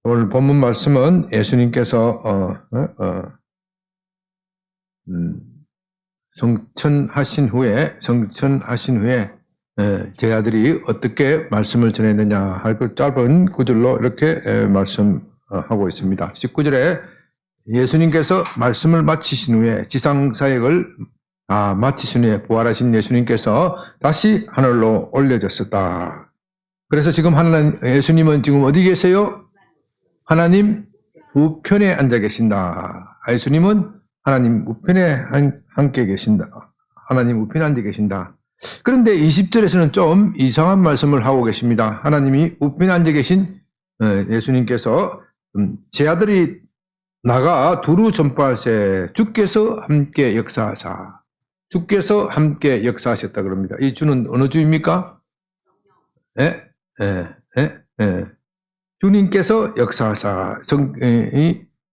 오늘 본문 말씀은 예수님께서 성천하신 후에 제자들이 어떻게 말씀을 전했느냐 할 그 짧은 구절로 이렇게 말씀하고 있습니다. 19절에 예수님께서 말씀을 마치신 후에 지상사역을 마치신 후에 부활하신 예수님께서 다시 하늘로 올려졌었다. 그래서 지금 예수님은 지금 어디 계세요? 하나님 우편에 앉아 계신다. 예수님은 하나님 우편에 함께 계신다. 하나님 우편에 앉아 계신다. 그런데 20절에서는 좀 이상한 말씀을 하고 계십니다. 하나님이 우편에 앉아 계신 예수님께서 제 아들이 나가 두루 전파하세 주께서 함께 역사하사. 주께서 함께 역사하셨다 그럽니다. 이 주는 어느 주입니까? 주님께서 역사하사.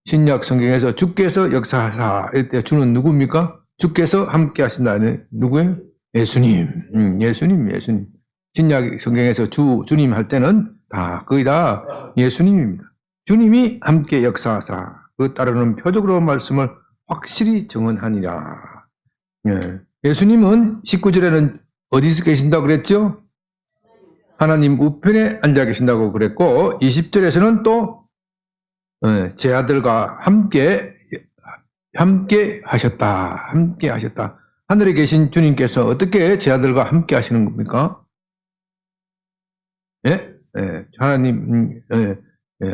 신약 성경에서 주께서 역사하사. 이때 주는 누구입니까? 주께서 함께 하신다는 누구예요? 예수님. 예수님. 신약 성경에서 주님 할 때는 거의 다 예수님입니다. 주님이 함께 역사하사. 그 따르는 표적으로 말씀을 확실히 증언하니라. 예수님은 19절에는 어디서 계신다고 그랬죠? 하나님 우편에 앉아 계신다고 그랬고 20절에서는 또 제 아들과 함께 하셨다. 함께 하셨다. 하늘에 계신 주님께서 어떻게 제 아들과 함께 하시는 겁니까? 하나님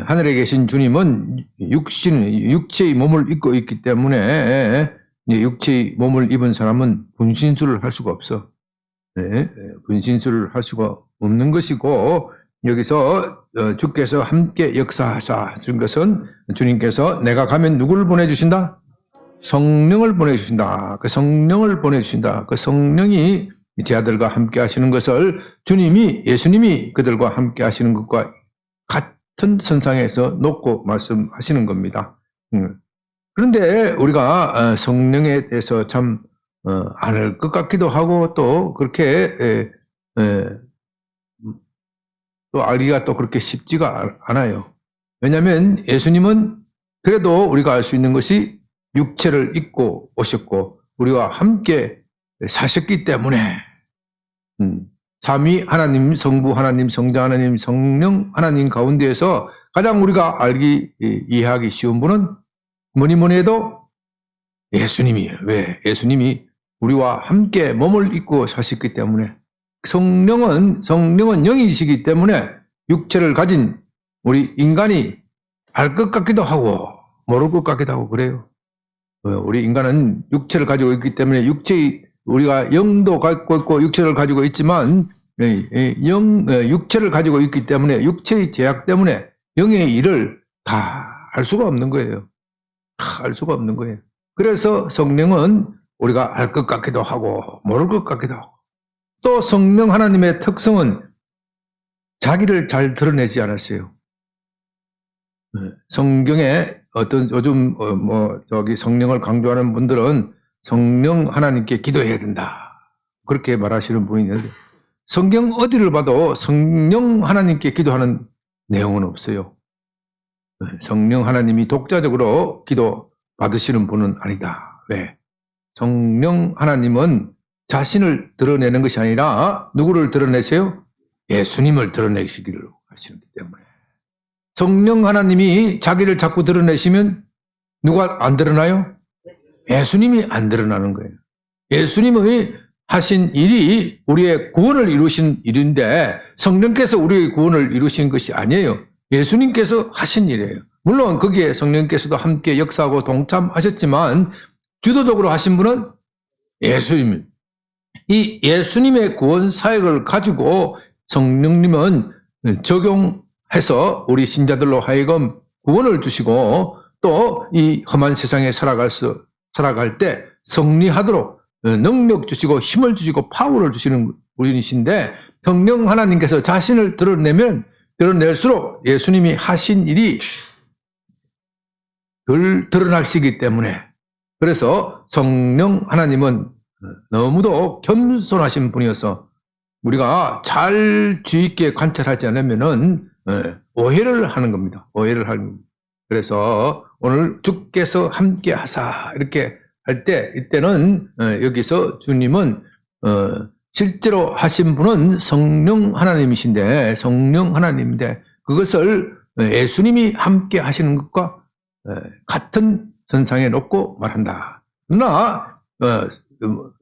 하늘에 계신 주님은 육체의 몸을 입고 있기 때문에 육체의 몸을 입은 사람은 분신술을 할 수가 없어. 분신술을 할 수가 없는 것이고 여기서 주께서 함께 역사하사 하신 것은 주님께서 내가 가면 누구를 보내주신다? 성령을 보내주신다. 그 성령을 보내주신다. 그 성령이 제 아들과 함께 하시는 것을 예수님이 그들과 함께 하시는 것과 같은 선상에서 놓고 말씀하시는 겁니다. 그런데 우리가 성령에 대해서 참 알 것 같기도 하고 또 그렇게 또 알기가 또 그렇게 쉽지가 않아요. 왜냐하면 예수님은 그래도 우리가 알 수 있는 것이 육체를 입고 오셨고 우리와 함께 사셨기 때문에 삼위 하나님, 성부 하나님, 성자 하나님, 성령 하나님 가운데에서 가장 우리가 이해하기 쉬운 분은 뭐니 해도 예수님이에요. 왜? 예수님이 우리와 함께 몸을 입고 사셨기 때문에 성령은 영이시기 때문에 육체를 가진 우리 인간이 알 것 같기도 하고 모를 것 같기도 하고 그래요. 우리 인간은 육체를 가지고 있기 때문에 우리가 영도 갖고 있고 육체를 가지고 있지만 육체를 가지고 있기 때문에 육체의 제약 때문에 영의 일을 다 알 수가 없는 거예요. 알 수가 없는 거예요. 그래서 성령은 우리가 알 것 같기도 하고 모를 것 같기도 하고 또 성령 하나님의 특성은 자기를 잘 드러내지 않았어요. 성경에 요즘 성령을 강조하는 분들은 성령 하나님께 기도해야 된다. 그렇게 말하시는 분이 있는데 성경 어디를 봐도 성령 하나님께 기도하는 내용은 없어요. 성령 하나님이 독자적으로 기도 받으시는 분은 아니다. 왜? 성령 하나님은 자신을 드러내는 것이 아니라 누구를 드러내세요? 예수님을 드러내시기를 하시기 때문에. 성령 하나님이 자기를 자꾸 드러내시면 누가 안 드러나요? 예수님이 안 드러나는 거예요. 예수님이 하신 일이 우리의 구원을 이루신 일인데 성령께서 우리의 구원을 이루신 것이 아니에요. 예수님께서 하신 일이에요. 물론 거기에 성령께서도 함께 역사하고 동참하셨지만 주도적으로 하신 분은 예수님. 이 예수님의 구원 사역을 가지고 성령님은 적용해서 우리 신자들로 하여금 구원을 주시고 또 이 험한 세상에 살아갈 때 승리하도록 능력 주시고 힘을 주시고 파워를 주시는 분이신데 성령 하나님께서 자신을 드러낼수록 예수님이 하신 일이 덜 드러나시기 때문에 그래서 성령 하나님은 너무도 겸손하신 분이어서 우리가 잘 주의 있게 관찰하지 않으면은 오해를 하는 겁니다. 오해를 하는 겁니다. 그래서 오늘 주께서 함께 하사 이렇게 할 때 이때는 여기서 주님은 실제로 하신 분은 성령 하나님이신데 성령 하나님인데 그것을 예수님이 함께 하시는 것과 같은 선상에 놓고 말한다. 그러나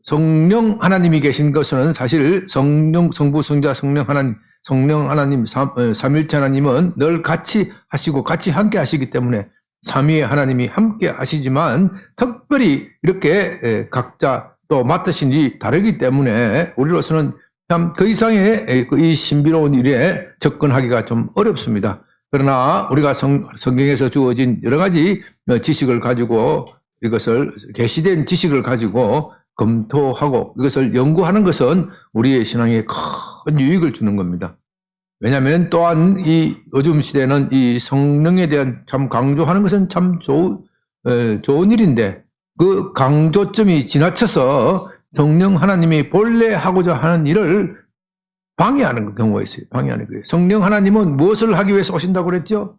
성령 하나님이 계신 것은 사실 성령, 성부, 성자, 성령 하나님, 삼일체 하나님은 늘 같이 하시고 같이 함께 하시기 때문에 삼위의 하나님이 함께 하시지만 특별히 이렇게 각자 또 맡으신 일이 다르기 때문에 우리로서는 참 그 이상의 이 신비로운 일에 접근하기가 좀 어렵습니다. 그러나 우리가 성경에서 주어진 여러 가지 지식을 가지고 이것을 계시된 지식을 가지고 검토하고 이것을 연구하는 것은 우리의 신앙에 큰 유익을 주는 겁니다. 왜냐하면 또한 이 요즘 시대는 이 성령에 대한 참 강조하는 것은 참 좋은 일인데 그 강조점이 지나쳐서 성령 하나님이 본래 하고자 하는 일을 방해하는 경우가 있어요. 방해하는 거예요. 성령 하나님은 무엇을 하기 위해서 오신다고 그랬죠?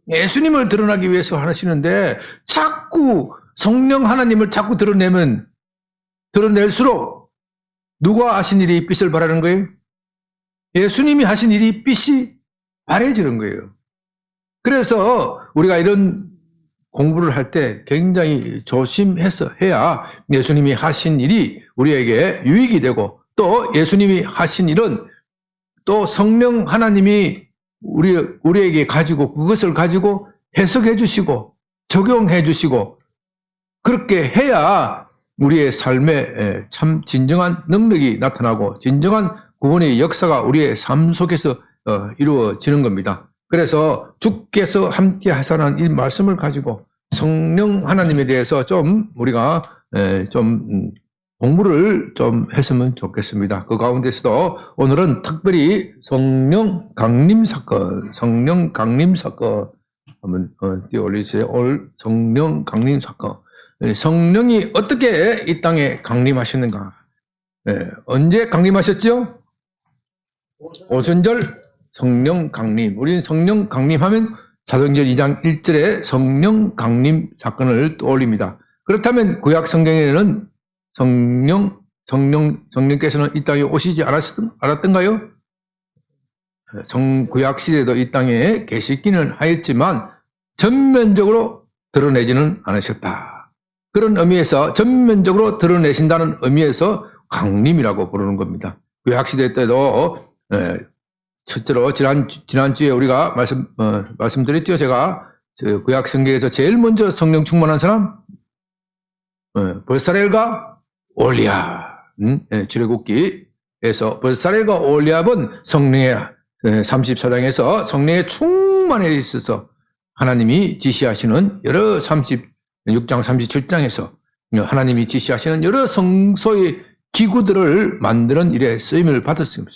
예수님을 드러나기 위해서 하시는데 자꾸 성령 하나님을 자꾸 드러낼수록 누가 하신 일이 빛을 발하는 거예요? 예수님이 하신 일이 빛이 바래지는 거예요. 그래서 우리가 이런 공부를 할 때 굉장히 조심해서 해야 예수님이 하신 일이 우리에게 유익이 되고 또 예수님이 하신 일은 또 성령 하나님이 우리에게 가지고 그것을 가지고 해석해 주시고 적용해 주시고 그렇게 해야 우리의 삶에 참 진정한 능력이 나타나고 진정한 구원의 역사가 우리의 삶 속에서 이루어지는 겁니다. 그래서 주께서 함께 하사라는 이 말씀을 가지고 성령 하나님에 대해서 좀 우리가 좀 공부를 좀 했으면 좋겠습니다. 그 가운데서도 오늘은 특별히 성령 강림 사건 한번 띄워올리세요. 오늘 성령 강림 사건. 성령이 어떻게 이 땅에 강림하시는가? 언제 강림하셨죠? 오순절 성령 강림. 우리는 성령 강림하면 사도행전 2장 1절에 성령 강림 사건을 떠올립니다. 그렇다면 구약 성경에는 성령께서는 이 땅에 오시지 않았던가요? 구약 시대도 이 땅에 계시기는 하였지만 전면적으로 드러내지는 않으셨다. 그런 의미에서 전면적으로 드러내신다는 의미에서 강림이라고 부르는 겁니다. 구약 시대 때도 첫째로 지난주에 우리가 말씀드렸죠. 제가 구약 성경에서 제일 먼저 성령 충만한 사람 벌사렐과 올리압, 출애굽기에서 벌사렐과 올리압은 성령의 34장에서 성령의 충만에 있어서 하나님이 지시하시는 여러 36장, 37장에서 하나님이 지시하시는 여러 성소의 기구들을 만드는 일에 쓰임을 받았습니다.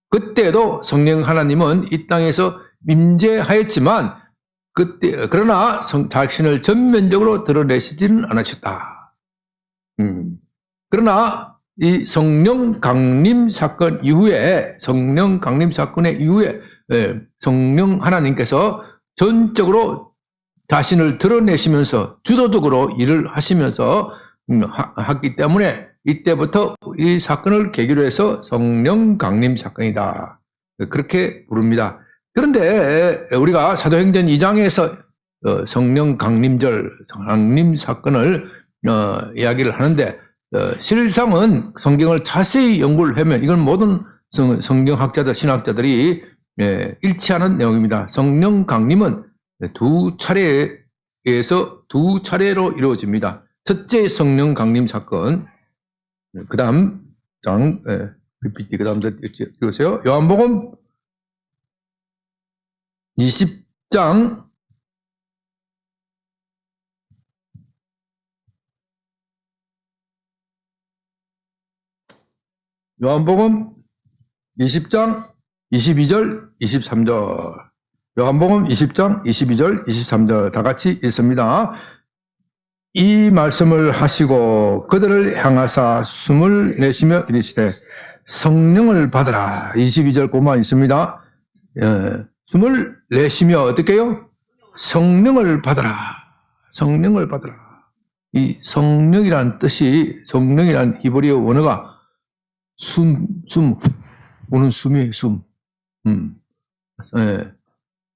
그때도 성령 하나님은 이 땅에서 임재하였지만 그러나 자신을 전면적으로 드러내시지는 않으셨다. 그러나 이 성령 강림 사건 이후에 성령 하나님께서 전적으로 자신을 드러내시면서 주도적으로 일을 하시면서 하기 때문에 이때부터 이 사건을 계기로 해서 성령 강림 사건이다. 그렇게 부릅니다. 그런데 우리가 사도행전 2장에서 성령 강림절, 강림 사건을 이야기를 하는데 실상은 성경을 자세히 연구를 하면 이건 모든 성경학자들, 신학자들이 일치하는 내용입니다. 성령 강림은 두 차례로 이루어집니다. 첫째 성령 강림 사건, 그 다음 띄우세요. 요한복음 20장 22절, 23절. 요한복음 20장 22절, 23절 다 같이 읽습니다. 이 말씀을 하시고 그들을 향하사 숨을 내쉬며 이르시되 성령을 받으라. 22절 보면 있습니다. 숨을 내쉬며 어떻게 해요? 성령을 받아라. 성령을 받아라. 이 성령이란 뜻이, 성령이란 히브리어 원어가 오는 숨이에요, 숨. 예.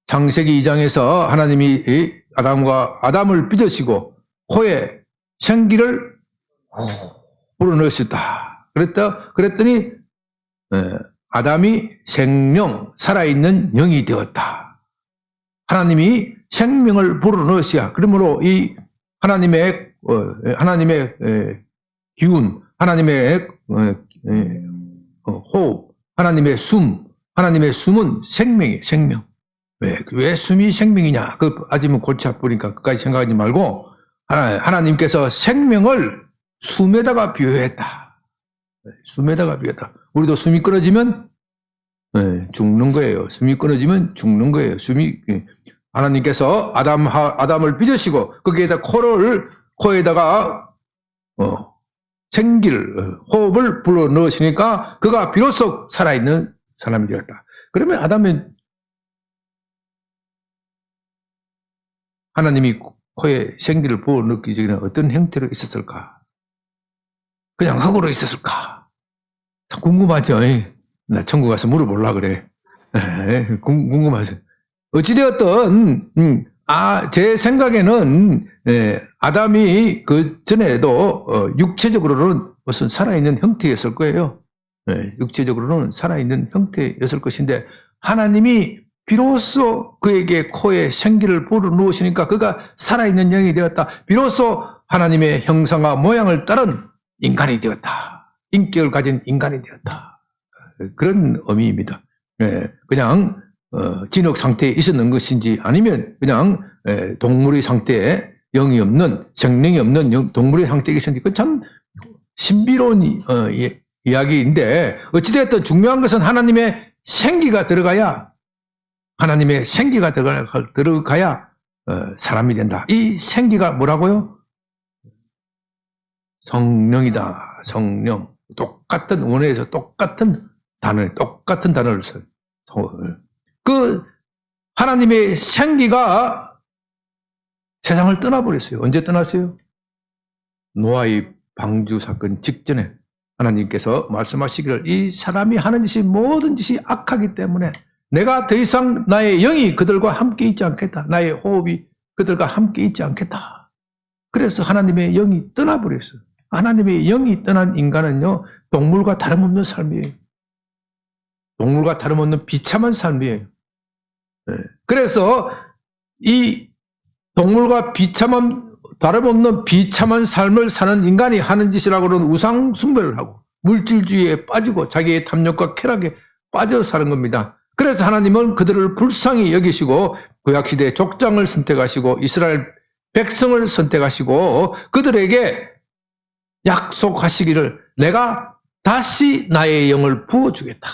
창세기 2장에서 하나님이 아담을 빚으시고 코에 생기를 불어넣으셨다. 그랬더니 아담이 생명, 살아있는 영이 되었다. 하나님이 생명을 불어넣으셔야, 그러므로 이 하나님의 기운, 하나님의 호흡, 하나님의 숨은 생명이에요, 생명. 왜 숨이 생명이냐? 아직은 골치 아프니까 그까지 생각하지 말고, 하나님께서 생명을 숨에다가 비유했다. 숨에다가 비유했다. 우리도 숨이 끊어지면 죽는 거예요. 숨이 끊어지면 죽는 거예요. 하나님께서 아담을 빚으시고 거기에다 코에다가 생기를, 호흡을 불어 넣으시니까 그가 비로소 살아있는 사람이 되었다. 그러면 하나님이 코에 생기를 부어 넣기 전에 어떤 형태로 있었을까? 그냥 흙으로 있었을까? 궁금하죠? 나 천국 가서 물어보려고 그래. 궁금하죠? 어찌되었든, 제 생각에는, 아담이 그 전에도, 육체적으로는 무슨 살아있는 형태였을 거예요. 육체적으로는 살아있는 형태였을 것인데, 하나님이 비로소 그에게 코에 생기를 불어넣으시니까 그가 살아있는 영이 되었다. 비로소 하나님의 형상과 모양을 따른 인간이 되었다. 인격을 가진 인간이 되었다. 그런 의미입니다. 그냥 진흙 상태에 있었는 것인지 아니면 그냥 동물의 상태에 영이 없는, 생명이 없는 동물의 상태에 있었는지, 그 참 신비로운 이야기인데, 어찌되었든 중요한 것은 하나님의 생기가 들어가야 사람이 된다. 이 생기가 뭐라고요? 성령이다. 성령. 똑같은 원어에서 똑같은 단어를 써요. 그 하나님의 생기가 세상을 떠나버렸어요. 언제 떠났어요? 노아의 방주 사건 직전에 하나님께서 말씀하시기를, 이 사람이 하는 모든 짓이 악하기 때문에 내가 더 이상 나의 영이 그들과 함께 있지 않겠다. 나의 호흡이 그들과 함께 있지 않겠다. 그래서 하나님의 영이 떠나버렸어요. 하나님의 영이 떠난 인간은요, 동물과 다름없는 삶이에요. 동물과 다름없는 비참한 삶이에요. 그래서 이 동물과 다름없는 비참한 삶을 사는 인간이 하는 짓이라고는 우상 숭배를 하고 물질주의에 빠지고 자기의 탐욕과 쾌락에 빠져 사는 겁니다. 그래서 하나님은 그들을 불쌍히 여기시고 구약시대의 족장을 선택하시고 이스라엘 백성을 선택하시고 그들에게 약속하시기를, 내가 다시 나의 영을 부어주겠다.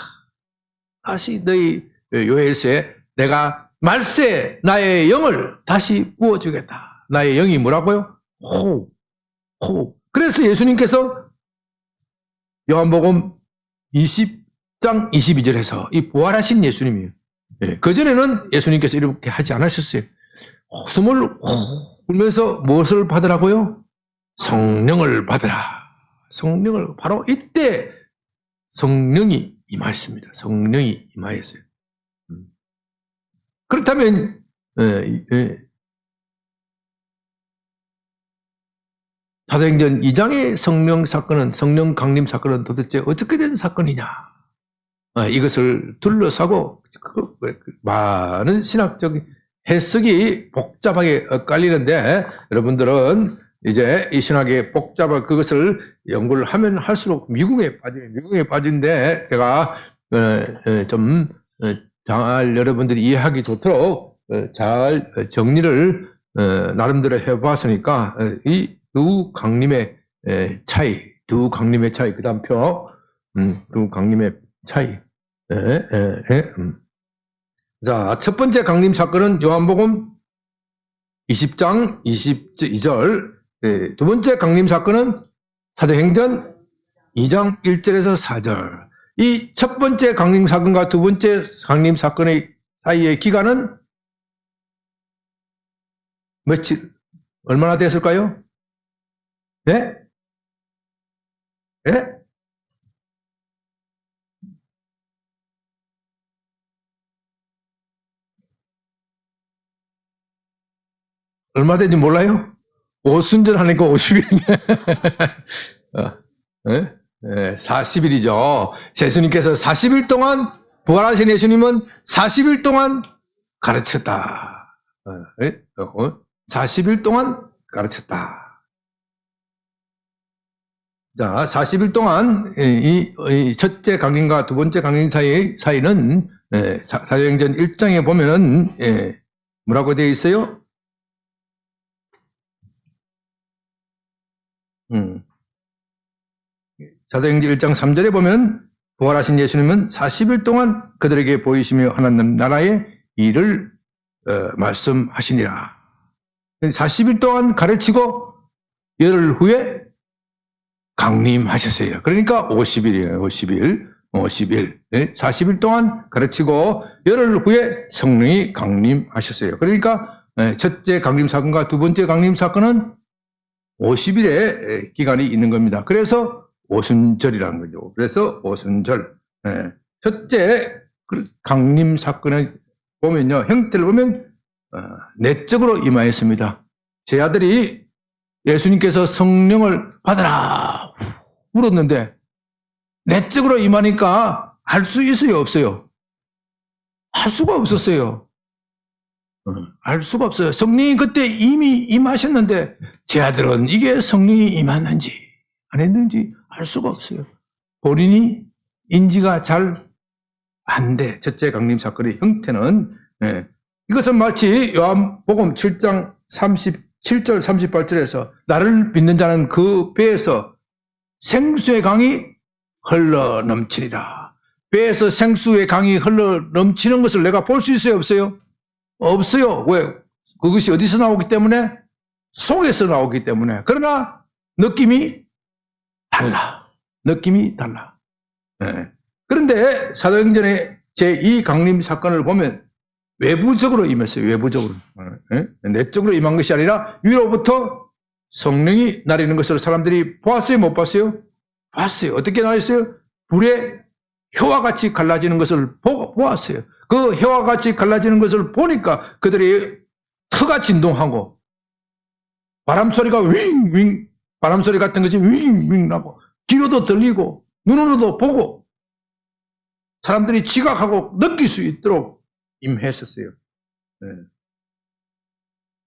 다시 너희 요엘서에 내가 말세 나의 영을 다시 부어주겠다. 나의 영이 뭐라고요? 호흡. 그래서 예수님께서 요한복음 20장 22절에서 이 부활하신 예수님이에요. 그전에는 예수님께서 이렇게 하지 않으셨어요. 숨을 불면서 무엇을 받으라고요? 성령을 받으라. 성령을, 바로 이때 성령이 임하였습니다. 성령이 임하였어요. 그렇다면 사도행전 2장의 성령 강림 사건은 도대체 어떻게 된 사건이냐? 이것을 둘러싸고 많은 신학적인 해석이 복잡하게 엇갈리는데, 여러분들은 이제 이 신학의 복잡한 그것을 연구를 하면 할수록 미궁에 빠지는데, 제가 좀 잘 여러분들이 이해하기 좋도록 잘 정리를 나름대로 해봤으니까, 이 두 강림의 차이, 두 다음 표, 두 강림의 차이. 자, 첫 번째 강림 사건은 요한복음 20장 22절. 두 번째 강림 사건은 사도행전 2장 1절에서 4절. 이 첫 번째 강림 사건과 두 번째 강림 사건의 사이의 기간은 며칠, 얼마나 됐을까요? 네? 네? 얼마 된지 몰라요? 오순절 하니까 50일이네. 40일이죠. 예수님께서 40일 동안, 부활하신 예수님은 40일 동안 가르쳤다. 40일 동안 가르쳤다. 자, 40일 동안 이 첫째 강림과 두 번째 강림 사이는 사도행전 1장에 보면은 뭐라고 되어 있어요? 사도행전 1장 3절에 보면 부활하신 예수님은 40일 동안 그들에게 보이시며 하나님 나라의 일을 말씀하시니라. 40일 동안 가르치고 열흘 후에 강림하셨어요. 그러니까 50일이에요. 50일. 40일 동안 가르치고 열흘 후에 성령이 강림하셨어요. 그러니까 첫째 강림 사건과 두 번째 강림 사건은 50일의 기간이 있는 겁니다. 그래서 오순절이라는 거죠. 그래서 오순절. 첫째 강림 사건에 보면요, 형태를 보면 내적으로 임하였습니다. 제 아들이 예수님께서 성령을 받으라 물었는데 내적으로 임하니까 할 수 있어요, 없어요? 할 수가 없었어요. 알 수가 없어요. 성령이 그때 이미 임하셨는데 제 아들은 이게 성령이 임했는지 안 했는지 알 수가 없어요. 본인이 인지가 잘 안 돼. 첫째 강림 사건의 형태는 이것은 마치 요한복음 7장 37절 38절에서 나를 믿는 자는 그 배에서 생수의 강이 흘러 넘치리라. 배에서 생수의 강이 흘러 넘치는 것을 내가 볼 수 있어요, 없어요? 없어요. 왜? 그것이 어디서 나오기 때문에? 속에서 나오기 때문에. 그러나 느낌이 달라. 느낌이 달라. 그런데 사도행전의 제2강림 사건을 보면 외부적으로 임했어요. 외부적으로. 내적으로 임한 것이 아니라 위로부터 성령이 나리는 것을 사람들이 보았어요? 못 봤어요? 봤어요. 어떻게 나렸어요? 불에 혀와 같이 갈라지는 것을 보았어요. 그 혀와 같이 갈라지는 것을 보니까 그들이 터가 진동하고 바람소리가 윙윙, 바람소리 같은 것이 윙윙 나고 귀로도 들리고 눈으로도 보고 사람들이 지각하고 느낄 수 있도록 임했었어요.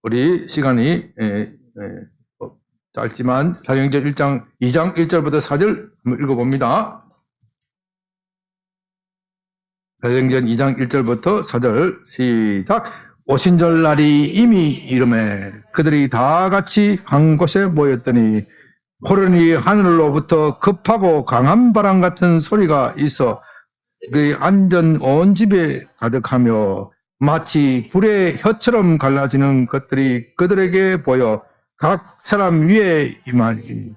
우리 시간이 짧지만 사도행전 1장 2장 1절부터 4절 한번 읽어봅니다. 사도행전 2장 1절부터 4절 시작. 오순절 날이 이미 이르매 그들이 다 같이 한 곳에 모였더니 호련히 하늘로부터 급하고 강한 바람 같은 소리가 있어 그 앉은 온 집에 가득하며 마치 불의 혀처럼 갈라지는 것들이 그들에게 보여 각 사람 위에 임하니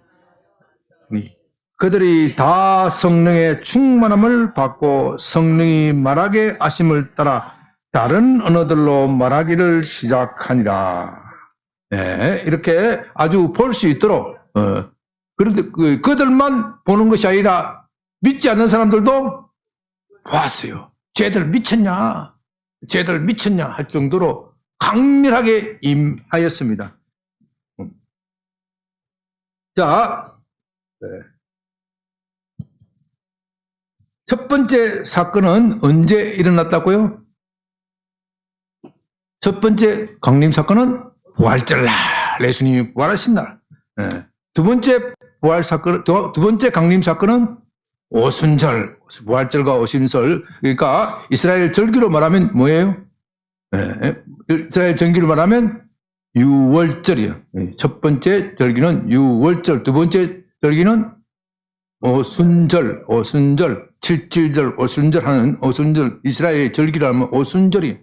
그들이 다 성령의 충만함을 받고 성령이 말하게 하심을 따라 다른 언어들로 말하기를 시작하니라. 이렇게 아주 볼 수 있도록 그런데 그들만 보는 것이 아니라 믿지 않는 사람들도 보았어요. 쟤들 미쳤냐? 쟤들 미쳤냐? 할 정도로 강렬하게 임하였습니다. 자, 첫 번째 사건은 언제 일어났다고요? 첫 번째 강림 사건은 부활절 날, 예수님이 부활하신 날. 두 번째 부활 사건, 두 번째 강림 사건은 오순절, 부활절과 오순절. 그러니까 이스라엘 절기로 말하면 뭐예요? 이스라엘 절기로 말하면 유월절이요. 첫 번째 절기는 유월절, 두 번째 절기는 오순절, 77절 오순절 하는 오순절, 이스라엘의 절기라 하면 오순절이,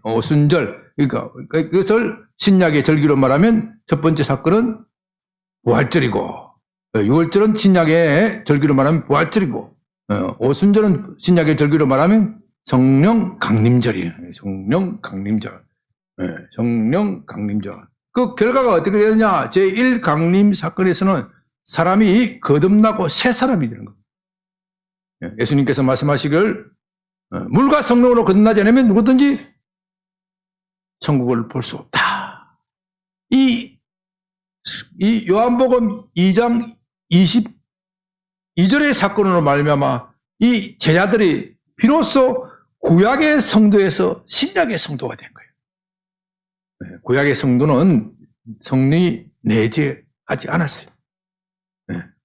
오순절. 그러니까 그것을 신약의 절기로 말하면 첫 번째 사건은 부활절이고, 6월절은 신약의 절기로 말하면 부활절이고, 오순절은 신약의 절기로 말하면 성령 강림절이에요. 성령 강림절. 네, 성령 강림절. 그 결과가 어떻게 되느냐? 제1 강림 사건에서는 사람이 거듭나고 새 사람이 되는 겁니다. 예수님께서 말씀하시길 물과 성령으로 거듭나지 않으면 누구든지 천국을 볼 수 없다. 이 요한복음 2장 22절의 사건으로 말미암아 이 제자들이 비로소 구약의 성도에서 신약의 성도가 된 거예요. 구약의 성도는 성령이 내재하지 않았어요.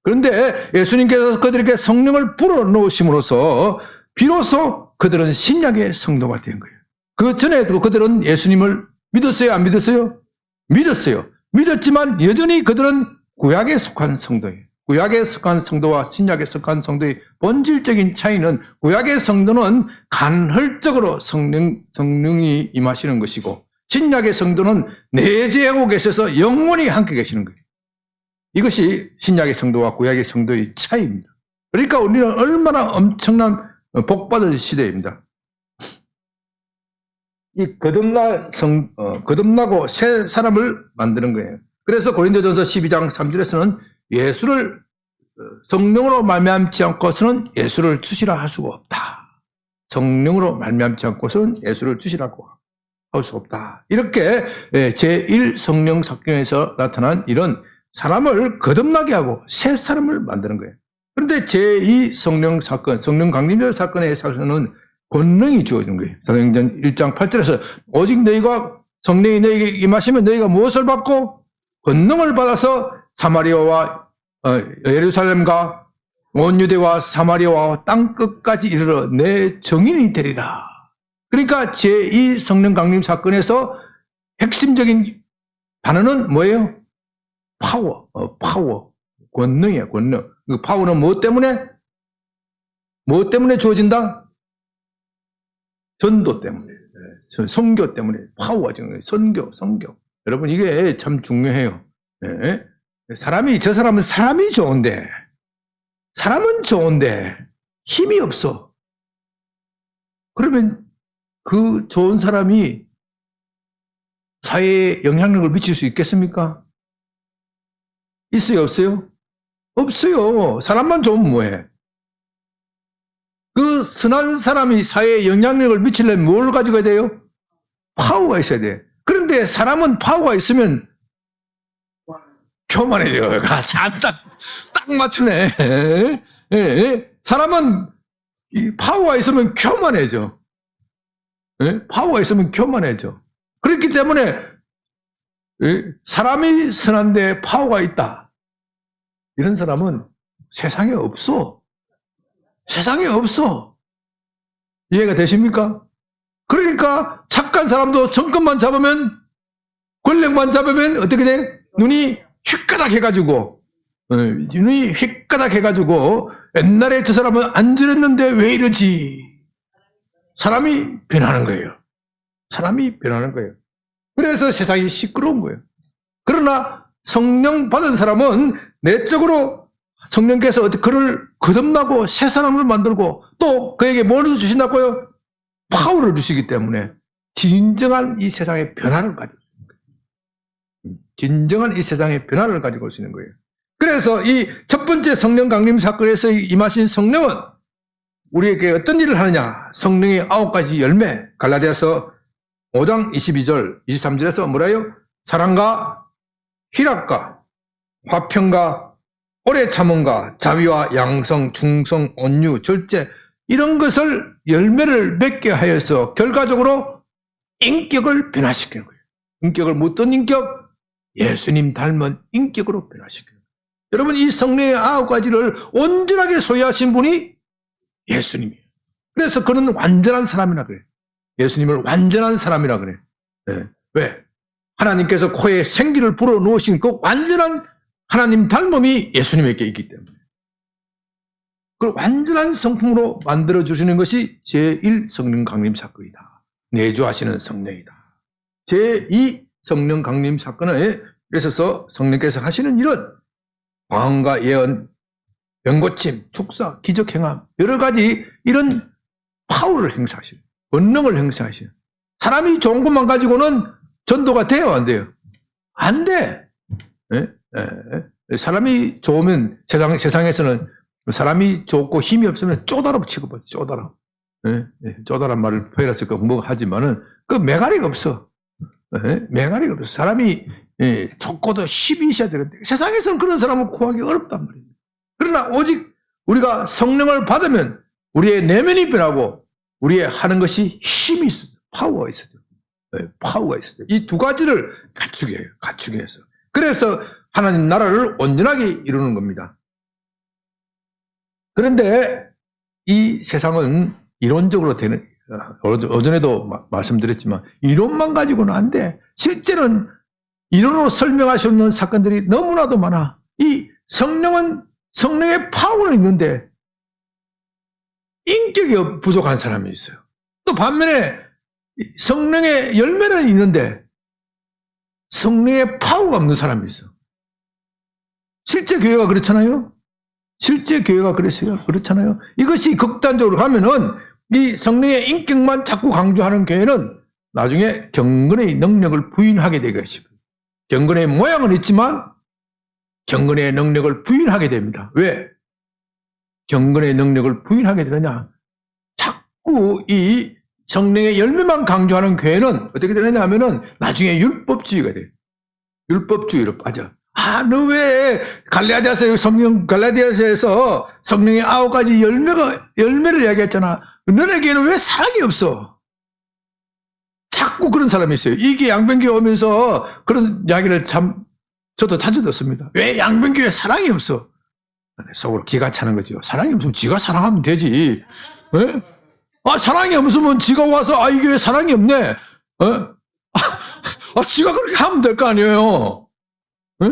그런데 예수님께서 그들에게 성령을 불어넣으심으로써 비로소 그들은 신약의 성도가 된 거예요. 그 전에도 그들은 예수님을 믿었어요? 안 믿었어요? 믿었어요. 믿었지만 여전히 그들은 구약에 속한 성도예요. 구약에 속한 성도와 신약에 속한 성도의 본질적인 차이는 구약의 성도는 간헐적으로 성령이 임하시는 것이고 신약의 성도는 내재하고 계셔서 영원히 함께 계시는 거예요. 이것이 신약의 성도와 구약의 성도의 차이입니다. 그러니까 우리는 얼마나 엄청난 복받은 시대입니다. 이 거듭나고 새 사람을 만드는 거예요. 그래서 고린도전서 12장 3절에서는 예수를 성령으로 말미암지 않고서는 예수를 주시라 할 수가 없다. 성령으로 말미암지 않고서는 예수를 주시라고 할 수가 없다. 이렇게 제1 성령 사건에서 나타난 이런 사람을 거듭나게 하고 새 사람을 만드는 거예요. 그런데 제2 성령 사건, 성령 강림절 사건에 있어서는 권능이 주어진 거예요. 사도행전 1장 8절에서 오직 너희가 성령이 너희에게 임하시면 너희가 무엇을 받고 권능을 받아서 사마리아와 예루살렘과 온 유대와 사마리아와 땅 끝까지 이르러 내 증인이 되리라. 그러니까 제2 성령 강림 사건에서 핵심적인 단어는 뭐예요? 파워. 권능이에요, 권능. 그 파워는 뭐 때문에 주어진다? 전도 때문에, 선교 때문에 파워가 선교. 여러분 이게 참 중요해요. 네. 저 사람은 사람이 좋은데, 사람은 좋은데 힘이 없어. 그러면 그 좋은 사람이 사회에 영향력을 미칠 수 있겠습니까? 있어요, 없어요? 없어요. 사람만 좋으면 뭐해? 그 선한 사람이 사회에 영향력을 미치려면 뭘 가지고 돼요? 파워가 있어야 돼. 그런데 사람은 파워가 있으면 교만해져. 참 딱 맞추네. 사람은 파워가 있으면 교만해져. 파워가 있으면 교만해져. 그렇기 때문에 사람이 선한데 파워가 있다. 이런 사람은 세상에 없어. 세상에 없어. 이해가 되십니까? 그러니까 착한 사람도 정권만 잡으면, 권력만 잡으면 어떻게 돼? 눈이 휘까닥해가지고 옛날에 저 사람은 안 저랬는데 왜 이러지? 사람이 변하는 거예요. 그래서 세상이 시끄러운 거예요. 그러나 성령 받은 사람은 내적으로 성령께서 그를 거듭나고 새 사람을 만들고 또 그에게 뭘 주신다고요? 파워를 주시기 때문에 진정한 이 세상의 변화를 가지고 있는 거예요. 진정한 이 세상의 변화를 가지고 있는 거예요. 그래서 이 첫 번째 성령 강림 사건에서 임하신 성령은 우리에게 어떤 일을 하느냐? 성령의 9가지 열매, 갈라디아서 5장 22절, 23절에서 뭐라요? 사랑과 희락과 화평과 오래 참음과 자비와 양성, 충성, 온유, 절제 이런 것을 열매를 맺게 하여서 결과적으로 인격을 변화시키는 거예요. 인격을 어떤 인격? 예수님 닮은 인격으로 변화시키는 거예요. 여러분 이 성령의 9가지를 온전하게 소유하신 분이 예수님이에요. 그래서 그는 완전한 사람이라 그래요. 예수님을 완전한 사람이라 그래요. 네. 왜? 하나님께서 코에 생기를 불어넣으신 그 완전한 하나님 닮음이 예수님에게 있기 때문에. 그 완전한 성품으로 만들어주시는 것이 제1 성령 강림 사건이다. 내주하시는 성령이다. 제2 성령 강림 사건에 있어서 성령께서 하시는 일은 방언과 예언, 병고침, 축사, 기적행함 여러 가지 이런 파워를 행사하시는, 권능을 행사하시는. 사람이 좋은 것만 가지고는 전도가 돼요, 안 돼요? 안 돼. 예? 예. 사람이 좋으면 세상에서는 사람이 좋고 힘이 없으면 쪼다라 취급하죠. 쪼다라. 예? 예. 쪼다란 말을 표현했을까 뭐 하지만은 그 매가리가 없어. 예? 매가리가 없어. 사람이 좋고도 힘이 있어야 되는데 세상에서는 그런 사람을 구하기 어렵단 말입니다. 그러나 오직 우리가 성령을 받으면 우리의 내면이 변하고 우리의 하는 것이 힘이 있어요. 파워가 있어요. 네, 파워가 있어요. 이 두 가지를 갖추게 해요. 갖추게 해서. 그래서 하나님 나라를 온전하게 이루는 겁니다. 그런데 이 세상은 이론적으로 되는, 어전에도 말씀드렸지만 이론만 가지고는 안 돼. 실제는 이론으로 설명할 수 없는 사건들이 너무나도 많아. 이 성령의 파워는 있는데 인격이 부족한 사람이 있어요. 또 반면에 성령의 열매는 있는데 성령의 파워가 없는 사람이 있어. 실제 교회가 그렇잖아요. 실제 교회가 그렇잖아요. 이것이 극단적으로 가면은 이 성령의 인격만 자꾸 강조하는 교회는 나중에 경건의 능력을 부인하게 되게 되겠습니다. 경건의 모양은 있지만 경건의 능력을 부인하게 됩니다. 왜? 경건의 능력을 부인하게 되느냐? 자꾸 이 성령의 열매만 강조하는 교회는 어떻게 되느냐 하면은 나중에 율법주의가 돼요. 율법주의로 빠져. 너 왜 갈라디아서에서 성령의 9가지 열매를 이야기했잖아. 너네 교회는 왜 사랑이 없어? 자꾸 그런 사람이 있어요. 이게 양변교회 오면서 그런 이야기를 저도 자주 듣습니다. 왜 양변교회에 사랑이 없어? 속으로 기가 차는 거죠. 사랑이 없으면 지가 사랑하면 되지. 에? 사랑이 없으면 지가 와서 이 교회에 사랑이 없네. 지가 그렇게 하면 될 거 아니에요. 에?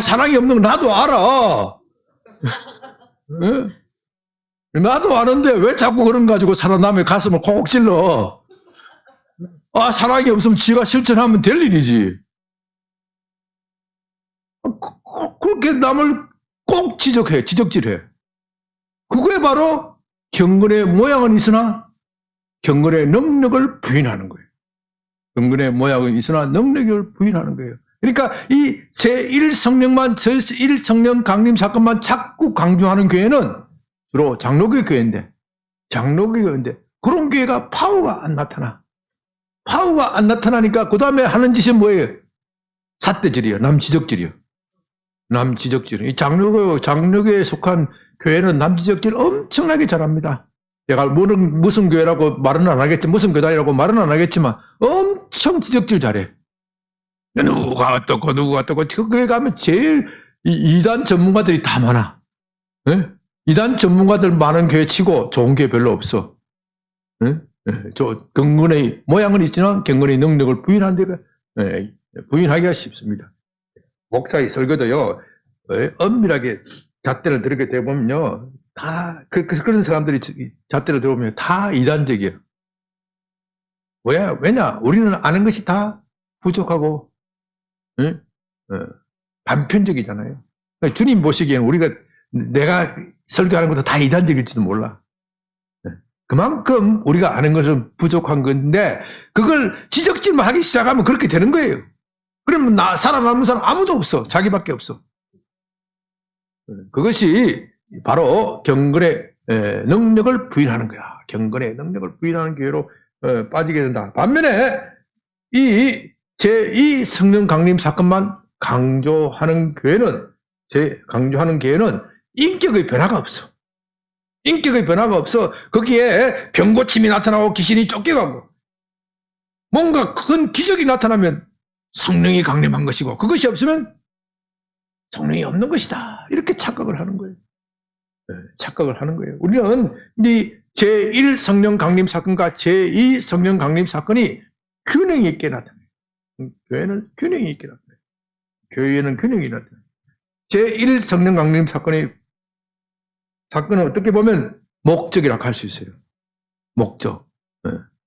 사랑이 없는 거 나도 알아. 에? 나도 아는데 왜 자꾸 그런 거 가지고 남의 가슴을 콕 찔러. 사랑이 없으면 지가 실천하면 될 일이지. 그렇게 남을 꼭 지적질해. 그거에 바로 경건의 모양은 있으나 경건의 능력을 부인하는 거예요. 경건의 모양은 있으나 능력을 부인하는 거예요. 그러니까 이 제1성령 강림 사건만 자꾸 강조하는 교회는 주로 장로교 교회인데 그런 교회가 파워가 안 나타나. 파워가 안 나타나니까 그 다음에 하는 짓이 뭐예요? 삿대질이요. 남지적질이요. 이 장로교에 속한 교회는 남지적질 엄청나게 잘합니다. 내가 무슨 교회라고 말은 안 하겠지만, 무슨 교단이라고 말은 안 하겠지만, 엄청 지적질 잘해. 누가 어떻고, 그 교회 가면 제일 이단 전문가들이 다 많아. 네? 이단 전문가들 많은 교회 치고 좋은 교회 별로 없어. 네? 경건의 모양은 있지만 경건의 능력을 부인하기가 쉽습니다. 목사의 설교도요, 엄밀하게 잣대를 들게 되보면요, 다, 그런 사람들이 잣대를 들어보면 다 이단적이에요. 왜냐? 우리는 아는 것이 다 부족하고, 반편적이잖아요. 주님 보시기에는 내가 설교하는 것도 다 이단적일지도 몰라. 그만큼 우리가 아는 것은 부족한 건데, 그걸 지적질만 하기 시작하면 그렇게 되는 거예요. 그러면 살아남은 사람 아무도 없어. 자기밖에 없어. 그것이 바로 경건의 능력을 부인하는 거야. 경건의 능력을 부인하는 교회로 빠지게 된다. 반면에 이 제2 성령 강림 사건만 강조하는 교회는 인격의 변화가 없어. 인격의 변화가 없어. 거기에 병고침이 나타나고 귀신이 쫓겨가고 뭔가 큰 기적이 나타나면 성령이 강림한 것이고 그것이 없으면 성령이 없는 것이다. 이렇게 착각을 하는 거예요. 착각을 하는 거예요. 우리는 이 제1 성령 강림 사건과 제2 성령 강림 사건이 균형 있게 나타나요. 교회는 균형이 있게 나타나요. 교회에는 균형이 나타나요. 제1 성령 강림 사건은 어떻게 보면 목적이라고 할 수 있어요. 목적.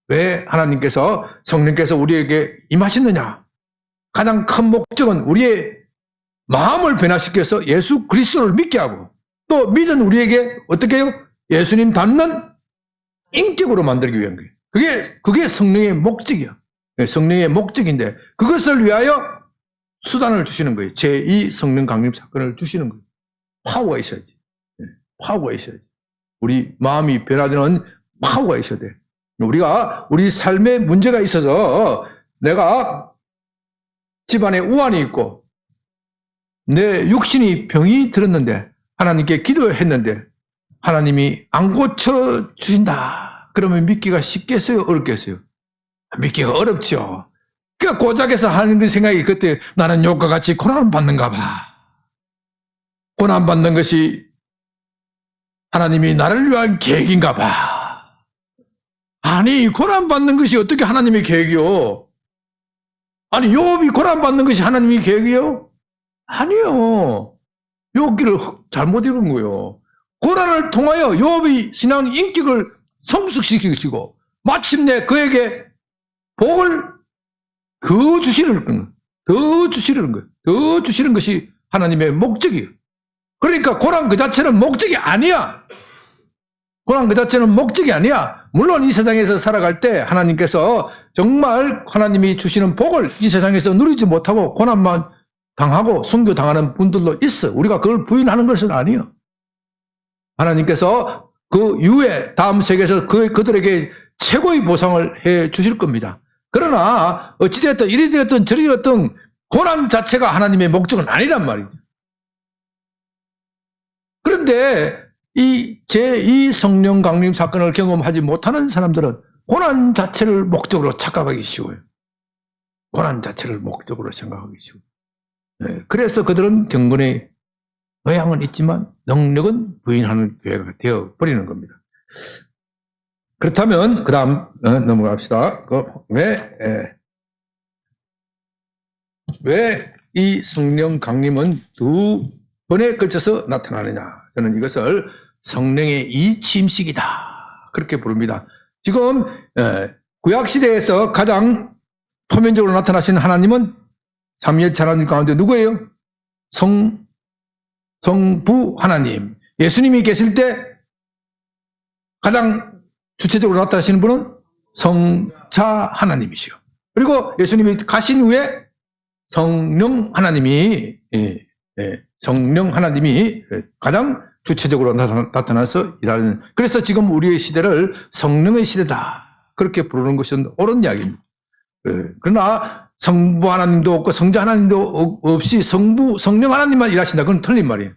왜 하나님께서 성령께서 우리에게 임하셨느냐? 가장 큰 목적은 우리의 마음을 변화시켜서 예수 그리스도를 믿게 하고 또 믿은 우리에게 어떻게 해요? 예수님 닮는 인격으로 만들기 위한 거예요. 그게 성령의 목적이야. 성령의 목적인데 그것을 위하여 수단을 주시는 거예요. 제2 성령 강림 사건을 주시는 거예요. 파워가 있어야지. 파워가 있어야지. 우리 마음이 변화되는 파워가 있어야 돼. 우리가 우리 삶에 문제가 있어서 내가 집안에 우환이 있고 내 육신이 병이 들었는데 하나님께 기도했는데 하나님이 안 고쳐주신다. 그러면 믿기가 쉽겠어요? 어렵겠어요? 믿기가 어렵죠. 그러니까 고작해서 하는 그 생각이 그때 나는 욕과 같이 고난 받는가 봐. 고난 받는 것이 하나님이 나를 위한 계획인가 봐. 아니 고난 받는 것이 어떻게 하나님의 계획이요? 아니 욥이 고난 받는 것이 하나님의 계획이요? 아니요. 욥기를 잘못 읽은 거예요. 고난을 통하여 욥의 신앙 인격을 성숙시키시고 마침내 그에게 복을 더 주시는 거예요. 더 주시는 것이 하나님의 목적이에요. 그러니까 고난 그 자체는 목적이 아니야. 고난 그 자체는 목적이 아니야. 물론 이 세상에서 살아갈 때 하나님께서 정말 하나님이 주시는 복을 이 세상에서 누리지 못하고 고난만 당하고 순교당하는 분들도 있어. 우리가 그걸 부인하는 것은 아니에요. 하나님께서 그 이후에 다음 세계에서 그들에게 최고의 보상을 해 주실 겁니다. 그러나 어찌됐든 이리 되었든 저리 되었든 고난 자체가 하나님의 목적은 아니란 말이죠. 그런데 이 제2 성령 강림 사건을 경험하지 못하는 사람들은 고난 자체를 목적으로 착각하기 쉬워요. 고난 자체를 목적으로 생각하기 쉬워요. 네, 그래서 그들은 경건의 의향은 있지만 능력은 부인하는 교회가 되어버리는 겁니다. 그렇다면 그 다음 넘어갑시다. 왜 이 성령 강림은 두 번에 걸쳐서 나타나느냐. 저는 이것을 성령의 이침식이다. 그렇게 부릅니다. 지금 구약시대에서 가장 표면적으로 나타나신 하나님은 삼위일체 하나님 가운데 누구예요? 성부 하나님. 예수님이 계실 때 가장 주체적으로 나타나시는 분은 성자 하나님이시요. 그리고 예수님이 가신 후에 성령 하나님이 가장 주체적으로 나타나서 일하는. 그래서 지금 우리의 시대를 성령의 시대다. 그렇게 부르는 것은 옳은 이야기입니다. 그러나 성부 하나님도 없고 성자 하나님도 없이 성령 하나님만 일하신다. 그건 틀린 말이에요.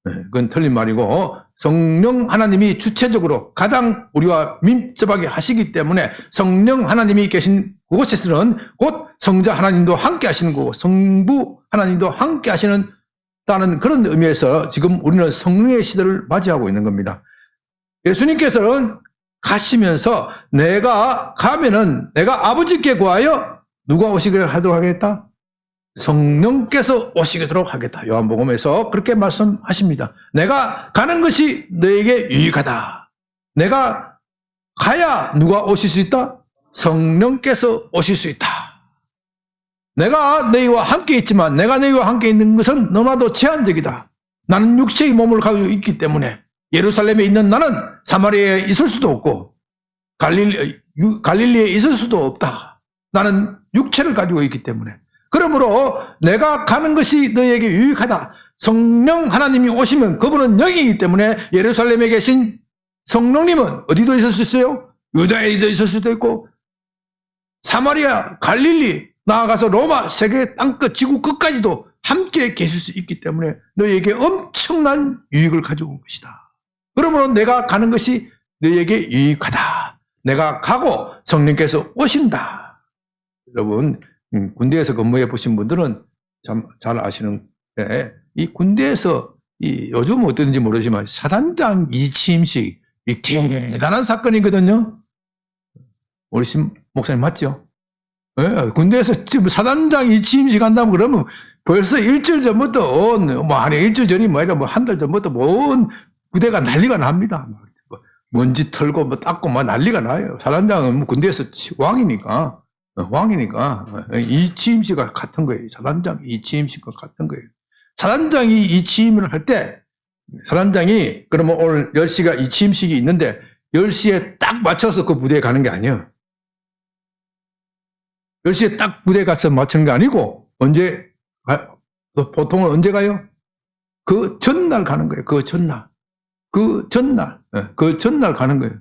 그건 틀린 말이고 성령 하나님이 주체적으로 가장 우리와 밀접하게 하시기 때문에 성령 하나님이 계신 그곳에서는 곧 성자 하나님도 함께 하시는 거고 성부 하나님도 함께 하시는 다는 그런 의미에서 지금 우리는 성령의 시대를 맞이하고 있는 겁니다. 예수님께서는 가시면서 내가 가면은 내가 아버지께 구하여 누가 오시기를 하도록 하겠다? 성령께서 오시도록 하겠다. 요한복음에서 그렇게 말씀하십니다. 내가 가는 것이 너에게 유익하다. 내가 가야 누가 오실 수 있다? 성령께서 오실 수 있다. 내가 너희와 함께 있지만 내가 너희와 함께 있는 것은 너무나도 제한적이다. 나는 육체의 몸을 가지고 있기 때문에 예루살렘에 있는 나는 사마리아에 있을 수도 없고 갈릴리에 있을 수도 없다. 나는 육체를 가지고 있기 때문에. 그러므로 내가 가는 것이 너희에게 유익하다. 성령 하나님이 오시면 그분은 영이기 때문에 예루살렘에 계신 성령님은 어디도 있을 수 있어요? 유다에도 있을 수도 있고 사마리아, 갈릴리, 나아가서 로마, 세계 땅끝, 지구 끝까지도 함께 계실 수 있기 때문에 너희에게 엄청난 유익을 가져온 것이다. 그러므로 내가 가는 것이 너희에게 유익하다. 내가 가고 성령께서 오신다. 여러분 군대에서 근무해 보신 분들은 참 잘 아시는 이 군대에서 요즘 어떤지 모르지만 사단장 이취임식 이 대단한 사건이거든요. 우리 목사님 맞죠? 네, 군대에서 지금 사단장 이취임식 한다면 그러면 벌써 일주일 전부터 아니 일주일 전이 아니라 한 달 전부터 온 부대가 난리가 납니다. 먼지 털고 닦고 난리가 나요. 사단장은 군대에서 왕이니까 이취임식과 같은 거예요. 사단장 이취임식과 같은 거예요. 사단장이 이취임을 할 때 사단장이 그러면 오늘 10시가 이취임식이 있는데 10시에 딱 맞춰서 그 무대에 가는 게 아니에요. 10시에 딱 무대에 가서 맞추는 게 아니고, 보통은 언제 가요? 그 전날 가는 거예요. 그 전날. 그 전날 가는 거예요.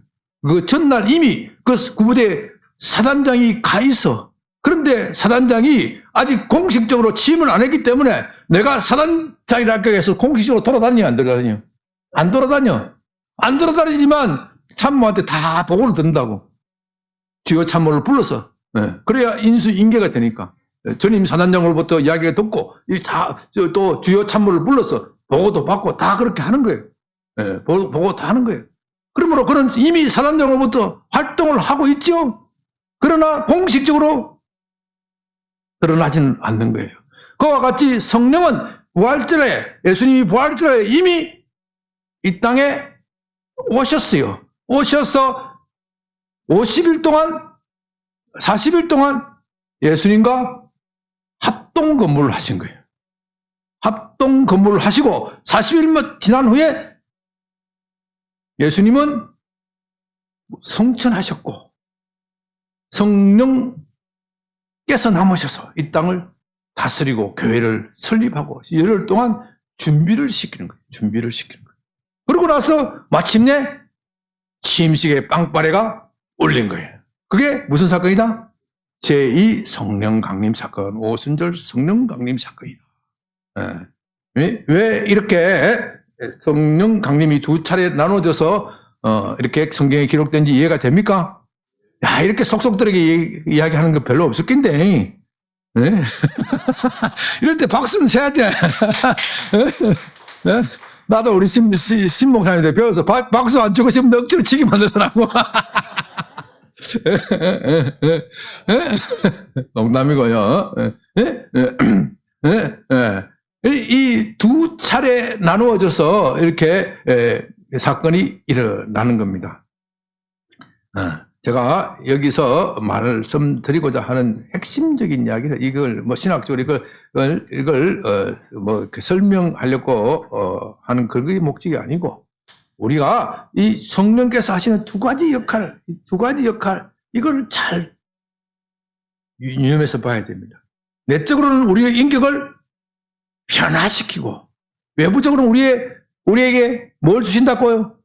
그 전날 이미 그 무대에 사단장이 가 있어. 그런데 사단장이 아직 공식적으로 취임을 안 했기 때문에 내가 사단장이라고 해서 공식적으로 돌아다녀, 안 돌아다녀? 안 돌아다녀. 안 돌아다니지만 참모한테 다 보고를 듣는다고. 주요 참모를 불러서. 그래야 인수인계가 되니까. 전임 사단장으로부터 이야기가 듣고, 또 주요 참모를 불러서 보고도 받고 다 그렇게 하는 거예요. 보고 다 하는 거예요. 그러므로 그는 이미 사단장으로부터 활동을 하고 있죠. 그러나 공식적으로 드러나지는 않는 거예요. 그와 같이 성령은 부활절에, 예수님이 부활절에 이미 이 땅에 오셨어요. 오셔서 50일 동안, 40일 동안 예수님과 합동 근무를 하신 거예요. 합동 근무를 하시고 40일 지난 후에 예수님은 성천하셨고 성령께서 남으셔서 이 땅을 다스리고 교회를 설립하고 열흘 동안 준비를 시키는 거예요. 준비를 시키는 거예요. 그러고 나서 마침내 취임식의 빵빠레가 올린 거예요. 그게 무슨 사건이다? 제2 성령 강림 사건, 오순절 성령 강림 사건이다. 왜 이렇게 성령 강림이 두 차례 나눠져서 이렇게 성경에 기록된지 이해가 됩니까? 야, 이렇게 속속들에게 이야기하는 거 별로 없을 낀데. 네? 이럴 때 박수는 쳐야 돼. 네? 나도 우리 신목사님한테 배워서 박수 안 치고 싶으면 억지로 치게 만들더라고. 농담이고요. 이 두 차례 나누어져서 이렇게 사건이 일어나는 겁니다. 제가 여기서 말씀드리고자 하는 핵심적인 이야기는 이걸 신학적으로 이걸 설명하려고 하는 그게 목적이 아니고, 우리가 이 성령께서 하시는 두 가지 역할, 이걸 잘 유념해서 봐야 됩니다. 내적으로는 우리의 인격을 변화시키고, 외부적으로는 우리에게 뭘 주신다고요?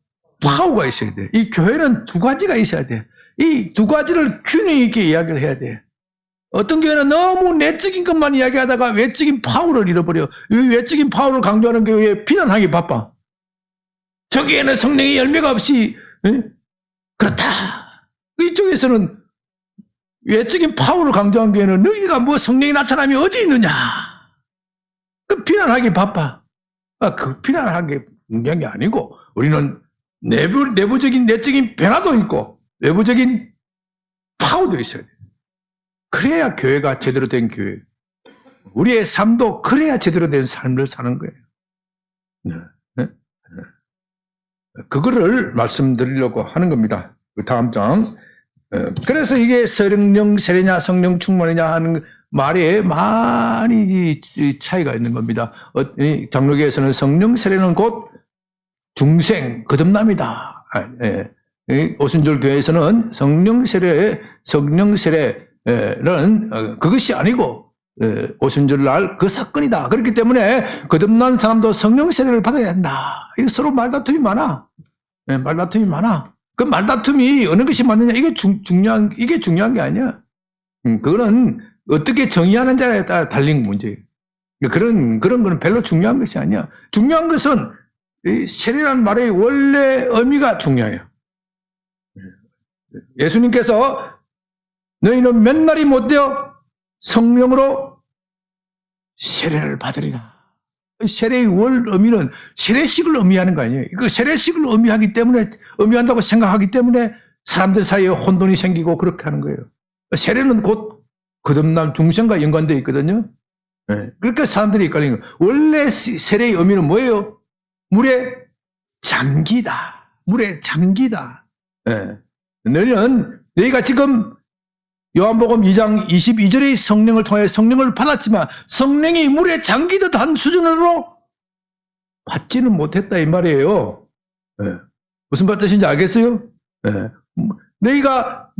파워가 있어야 돼. 이 교회는 두 가지가 있어야 돼. 이 두 가지를 균형 있게 이야기를 해야 돼. 어떤 교회는 너무 내적인 것만 이야기하다가 외적인 파워를 잃어버려. 이 외적인 파워를 강조하는 교회에 비난하기 바빠. 저기에는 성령의 열매가 없이 그렇다. 이쪽에서는 외적인 파워를 강조한 교회는 너희가 뭐 성령이 나타나면 어디 있느냐. 그 비난하기 바빠. 그 비난하는 게 중요한 게 아니고, 우리는 내부적인 내적인 변화도 있고 외부적인 파워도 있어야 돼요. 그래야 교회가 제대로 된 교회. 우리의 삶도 그래야 제대로 된 삶을 사는 거예요. 그거를 말씀드리려고 하는 겁니다. 다음 장. 그래서 이게 성령 세례냐 성령 충만이냐 하는 말에 많이 차이가 있는 겁니다. 장로교에서는 성령 세례는 곧 중생, 거듭남이다. 오순절 교회에서는 성령 세례는 그것이 아니고 오순절 날 그 사건이다. 그렇기 때문에 거듭난 사람도 성령 세례를 받아야 한다. 이게 서로 말다툼이 많아. 말다툼이 많아. 그 말다툼이 어느 것이 맞느냐, 이게 중요한 게 아니야. 그거는 어떻게 정의하는 자에 따라 달린 문제예요. 그런 거는 별로 중요한 것이 아니야. 중요한 것은 이 세례라는 말의 원래 의미가 중요해요. 예수님께서 너희는 몇 날이 못 되어 성령으로 세례를 받으리라. 세례의 월 의미는 세례식을 의미하는 거 아니에요. 그 세례식을 의미한다고 생각하기 때문에 사람들 사이에 혼돈이 생기고 그렇게 하는 거예요. 세례는 곧 거듭난 중생과 연관되어 있거든요. 그러니까 사람들이 헷갈리는 거예요. 원래 세례의 의미는 뭐예요? 물에 잠기다. 물에 잠기다. 너희가 지금 요한복음 2장 22절의 성령을 통해 성령을 받았지만 성령이 물에 잠기듯 한 수준으로 받지는 못했다 이 말이에요. 무슨 뜻인지 알겠어요? 예. 내가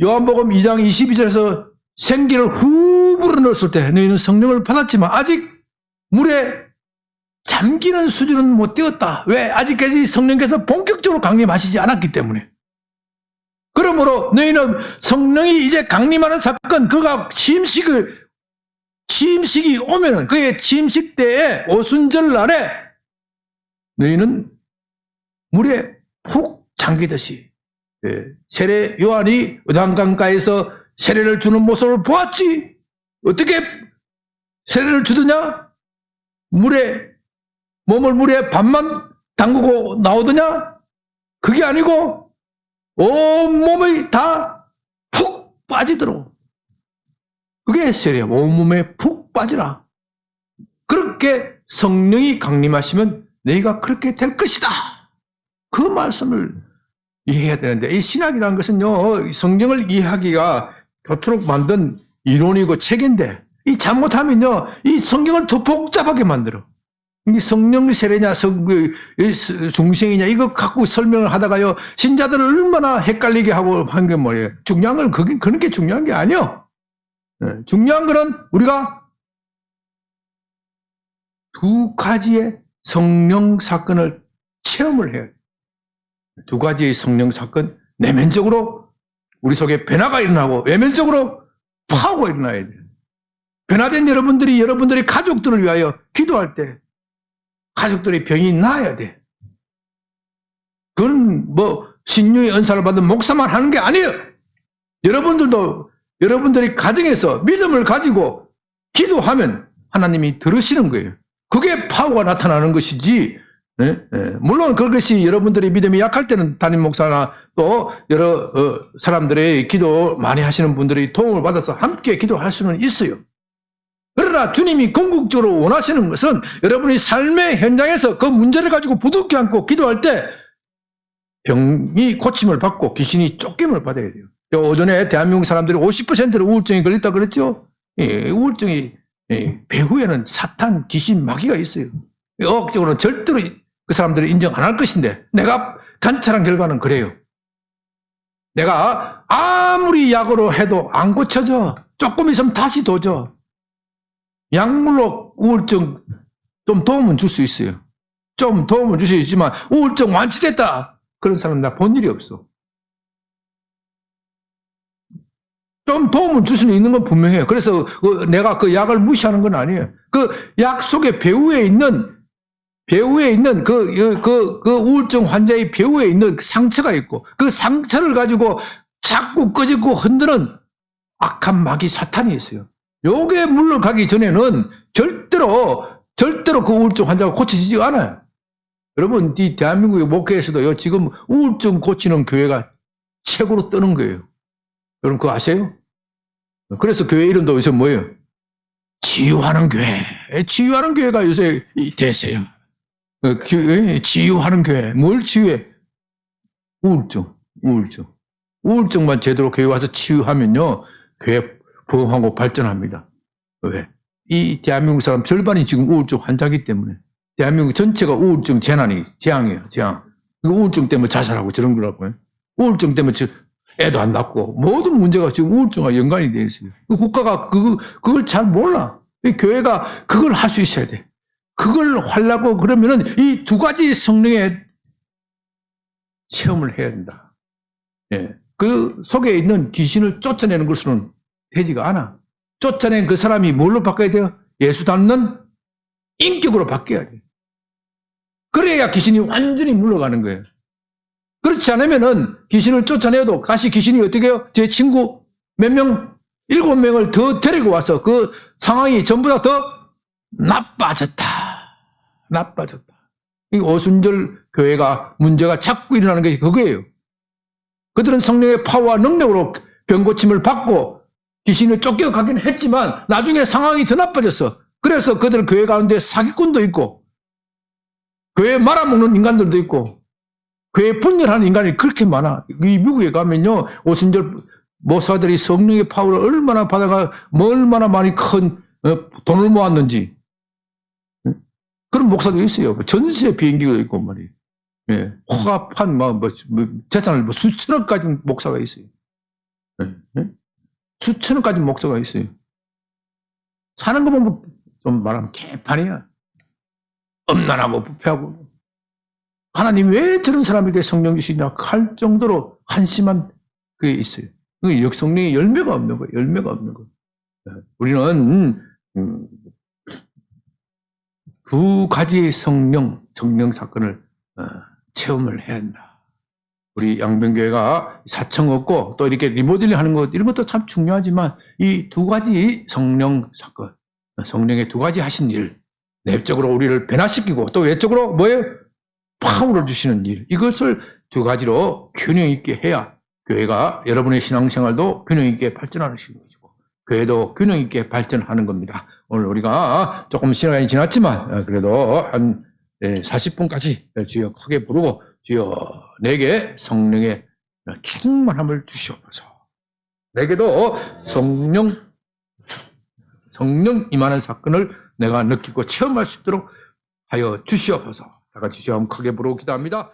요한복음 2장 22절에서 생기를 후 불어넣었을 때 너희는 성령을 받았지만 아직 물에 잠기는 수준은 못 되었다. 왜? 아직까지 성령께서 본격적으로 강림하시지 않았기 때문에. 그러므로 너희는 성령이 이제 강림하는 사건, 그가 취임식이 오면은 그의 취임식 때에 오순절 날에 너희는 물에 푹 잠기듯이, 세례 요한이 요단강가에서 세례를 주는 모습을 보았지. 어떻게 세례를 주더냐? 몸을 물에 반만 담그고 나오더냐? 그게 아니고 온몸이 다 푹 빠지도록. 그게 세례. 온몸에 푹 빠지라. 그렇게 성령이 강림하시면 너희가 그렇게 될 것이다. 그 말씀을 이해해야 되는데, 이 신학이라는 것은요, 성경을 이해하기가 그토록 만든 이론이고 책인데, 이 잘못하면요, 이 성경을 더 복잡하게 만들어. 이 성령 세례냐, 중생이냐, 이거 갖고 설명을 하다가요, 신자들을 얼마나 헷갈리게 하고 한 게 뭐예요? 중요한 건 그런 게 중요한 게 아니에요. 중요한 거는 우리가 두 가지의 성령 사건을 체험을 해야 돼요. 두 가지의 성령 사건, 내면적으로 우리 속에 변화가 일어나고 외면적으로 파워가 일어나야 돼요. 변화된 여러분들이 가족들을 위하여 기도할 때 가족들의 병이 나아야 돼. 그건 신유의 은사를 받은 목사만 하는 게 아니에요. 여러분들이 가정에서 믿음을 가지고 기도하면 하나님이 들으시는 거예요. 그게 파워가 나타나는 것이지. 물론 그것이 여러분들이 믿음이 약할 때는 담임 목사나 또 여러 사람들의 기도 많이 하시는 분들이 도움을 받아서 함께 기도할 수는 있어요. 그러나 주님이 궁극적으로 원하시는 것은 여러분이 삶의 현장에서 그 문제를 가지고 부둥켜 안고 기도할 때 병이 고침을 받고 귀신이 쫓김을 받아야 돼요. 오전에 대한민국 사람들이 50%는 우울증이 걸렸다 그랬죠? 우울증이, 배후에는 사탄, 귀신, 마귀가 있어요. 의학적으로는 절대로 그 사람들이 인정 안 할 것인데, 내가 관찰한 결과는 그래요. 내가 아무리 약으로 해도 안 고쳐져. 조금 있으면 다시 도져. 약물로 우울증 좀 도움은 줄 수 있어요. 좀 도움은 줄 수 있지만 우울증 완치됐다. 그런 사람 나 본 일이 없어. 좀 도움은 줄 수는 있는 건 분명해요. 그래서 내가 그 약을 무시하는 건 아니에요. 그 약 속에 배후에 있는 그 우울증 환자의 배후에 있는 상처가 있고, 그 상처를 가지고 자꾸 끄집고 흔드는 악한 마귀 사탄이 있어요. 요게 물러가기 전에는 절대로 그 우울증 환자가 고쳐지지 않아요. 여러분, 이 대한민국의 목회에서도요, 지금 우울증 고치는 교회가 최고로 뜨는 거예요. 여러분 그거 아세요? 그래서 교회 이름도 요새 뭐예요? 치유하는 교회. 치유하는 교회가 요새 대세요. 치유하는 교회. 뭘 치유해? 우울증만 제대로 교회 와서 치유하면요, 교회 부흥하고 발전합니다. 왜? 이 대한민국 사람 절반이 지금 우울증 환자이기 때문에. 대한민국 전체가 우울증 재앙이에요. 재앙. 우울증 때문에 자살하고 저런 거라고요. 우울증 때문에 애도 안 낳고 모든 문제가 지금 우울증과 연관이 되어 있어요. 국가가 그걸 잘 몰라. 교회가 그걸 할 수 있어야 돼. 그걸 하려고 그러면은 이 두 가지 성령의 체험을 해야 된다. 그 속에 있는 귀신을 쫓아내는 것으로는 되지가 않아. 쫓아낸 그 사람이 뭘로 바꿔야 돼요? 예수 닮는 인격으로 바뀌어야 돼. 그래야 귀신이 완전히 물러가는 거예요. 그렇지 않으면은 귀신을 쫓아내도 다시 귀신이 어떻게 해요? 제 친구 몇 명, 7명을 더 데리고 와서 그 상황이 전부 다 더 나빠졌다. 이 오순절 교회가 문제가 자꾸 일어나는 게 그거예요. 그들은 성령의 파워와 능력으로 병고침을 받고 귀신을 쫓겨가긴 했지만 나중에 상황이 더 나빠졌어. 그래서 그들 교회 가운데 사기꾼도 있고 교회 말아먹는 인간들도 있고 교회 분열하는 인간이 그렇게 많아. 이 미국에 가면요, 오순절 목사들이 성령의 파워를 얼마나 받아가 얼마나 많이 큰 돈을 모았는지 그런 목사도 있어요. 전세 비행기도 있고 말이에요. 예, 허가판 재산을 수천억 가진 목사가 있어요. 예, 예? 수천억 가진 목사가 있어요. 사는 거 보면 좀 말하면 개판이야. 엄난하고 부패하고. 하나님 왜 저런 사람에게 성령 주시냐 할 정도로 한심한 그게 있어요. 그 역성령의 열매가 없는 거예요. 열매가 없는 거예요. 우리는 두 가지의 성령 사건을 체험을 해야 한다. 우리 양변교회가 사청 없고 또 이렇게 리모델링 하는 것 이런 것도 참 중요하지만 이 두 가지 성령 사건, 성령의 두 가지 하신 일, 내적으로 우리를 변화시키고 또 외적으로 뭐예요? 파워를 주시는 일, 이것을 두 가지로 균형 있게 해야 교회가 여러분의 신앙생활도 균형 있게 발전하는 것이고 교회도 균형 있게 발전하는 겁니다. 오늘 우리가 조금 시간이 지났지만 그래도 한 40분까지 주여 크게 부르고 주여 내게 성령의 충만함을 주시옵소서. 내게도 성령 임하는 사건을 내가 느끼고 체험할 수 있도록 하여 주시옵소서. 다 같이 주여 크게 부르고 기도합니다.